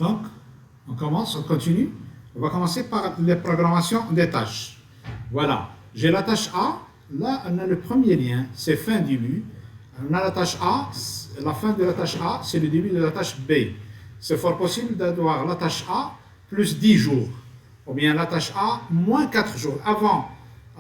Donc, on continue. On va commencer par les programmations des tâches. Voilà, j'ai la tâche A. Là, on a le premier lien, c'est fin-début. On a la tâche A, la fin de la tâche A, c'est le début de la tâche B. C'est fort possible d'avoir la tâche A plus 10 jours, ou bien la tâche A moins 4 jours. Avant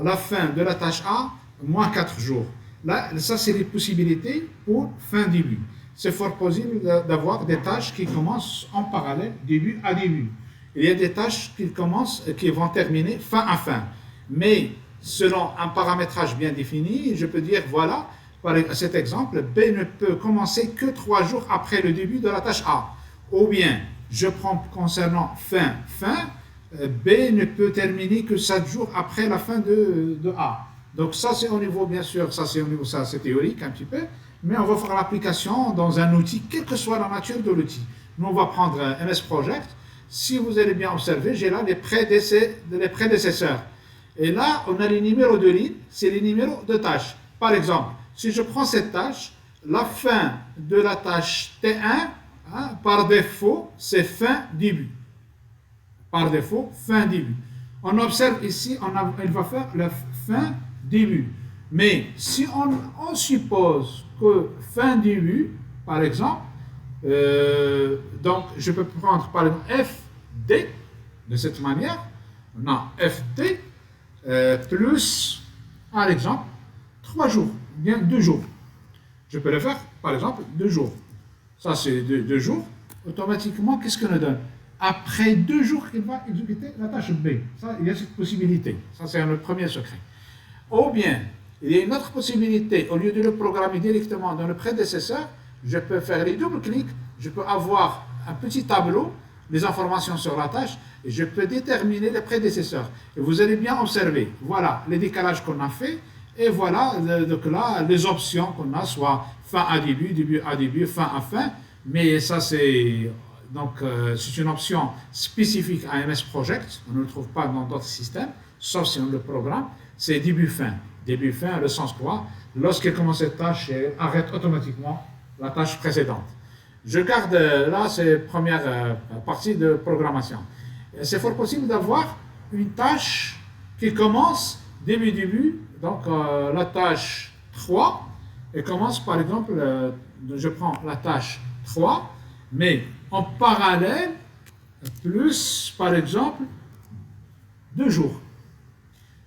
la fin de la tâche A, moins 4 jours. Là, ça, c'est les possibilités pour fin-début. C'est fort possible d'avoir des tâches qui commencent en parallèle, début à début. Il y a des tâches qui vont terminer fin à fin. Mais selon un paramétrage bien défini, je peux dire, voilà, par cet exemple, B ne peut commencer que 3 jours après le début de la tâche A. Ou bien, je prends concernant fin, B ne peut terminer que 7 jours après la fin de A. Donc ça, c'est au niveau, bien sûr, ça c'est théorique un petit peu, mais on va faire l'application dans un outil, quelle que soit la nature de l'outil. Nous, on va prendre MS Project. Si vous allez bien observer, j'ai là les prédécesseurs. Et là, on a les numéros de ligne, c'est les numéros de tâches. Par exemple, si je prends cette tâche, la fin de la tâche T1, par défaut, c'est fin-début. Par défaut, fin-début. On observe ici, il va faire le fin-début. Mais si on suppose que fin-début, par exemple, donc je peux prendre par exemple FD, de cette manière, on a FD, plus, par exemple, 3 jours, bien 2 jours. Je peux le faire, par exemple, 2 jours. Ça, c'est 2 jours. Automatiquement, qu'est-ce que nous donne? Après 2 jours, il va exécuter la tâche B. Ça, il y a cette possibilité. Ça, c'est le premier secret. Ou bien, il y a une autre possibilité. Au lieu de le programmer directement dans le prédécesseur, je peux faire les doubles-clics. Je peux avoir un petit tableau, les informations sur la tâche, et je peux déterminer le prédécesseur. Et vous allez bien observer, voilà les décalages qu'on a fait, et voilà donc là, les options qu'on a, soit fin à début, début à début, fin à fin. Mais ça, c'est une option spécifique à MS Project. On ne le trouve pas dans d'autres systèmes, sauf si on le programme. C'est début-fin. Début-fin, le sens quoi? Lorsqu'elle commence cette tâche, elle arrête automatiquement la tâche précédente. Je garde là, c'est la première partie de programmation. C'est fort possible d'avoir une tâche qui commence début, donc la tâche 3, et commence par exemple, je prends la tâche 3, mais en parallèle, plus par exemple 2 jours.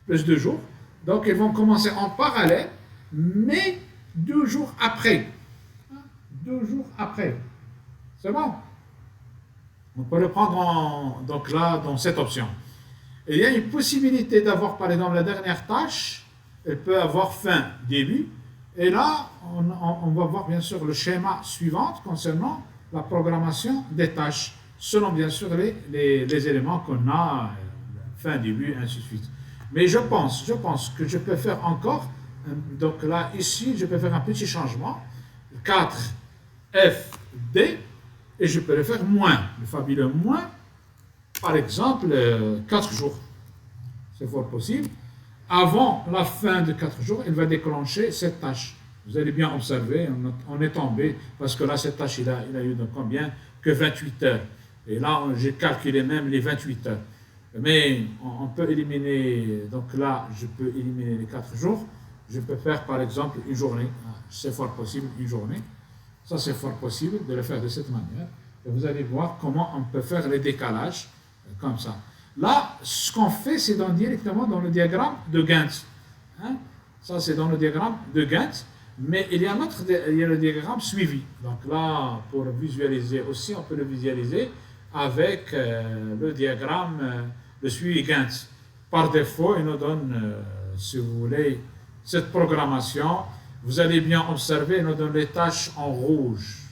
Plus 2 jours. Donc ils vont commencer en parallèle, mais 2 jours après. 2 jours après. C'est bon. On peut le prendre donc là, dans cette option. Et il y a une possibilité d'avoir, par exemple, la dernière tâche, elle peut avoir fin, début. Et là, on va voir bien sûr le schéma suivant concernant la programmation des tâches, selon bien sûr les éléments qu'on a, fin, début, ainsi de suite. Mais je pense que je peux faire encore, donc là, ici, je peux faire un petit changement, 4 FD, et je peux le faire moins, le fabuleux moins, par exemple, 4 jours. C'est fort possible. Avant la fin de 4 jours, elle va déclencher cette tâche. Vous allez bien observer, on est tombé, parce que là, cette tâche, il a eu de combien? Que 28 heures. Et là, j'ai calculé même les 28 heures. Mais on peut éliminer, donc là, je peux éliminer les 4 jours. Je peux faire, par exemple, une journée. C'est fort possible, une journée. Ça, c'est fort possible de le faire de cette manière. Et vous allez voir comment on peut faire les décalages, comme ça. Là, ce qu'on fait, c'est directement dans le diagramme de Gantt. Ça, c'est dans le diagramme de Gantt. Mais il y a le diagramme suivi. Donc là, pour visualiser aussi, on peut le visualiser avec le diagramme de suivi Gantt. Par défaut, il nous donne, si vous voulez, cette programmation. Vous allez bien observer, il nous donne les tâches en rouge.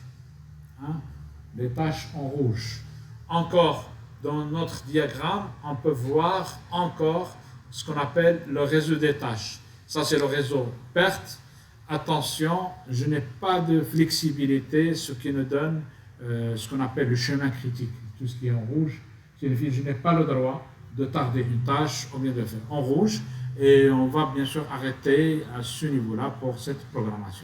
Les tâches en rouge. Encore, dans notre diagramme, on peut voir encore ce qu'on appelle le réseau des tâches. Ça, c'est le réseau perte. Attention, je n'ai pas de flexibilité, ce qui nous donne ce qu'on appelle le chemin critique. Tout ce qui est en rouge signifie que je n'ai pas le droit de tarder une tâche ou bien de faire en rouge. Et on va bien sûr arrêter à ce niveau-là pour cette programmation.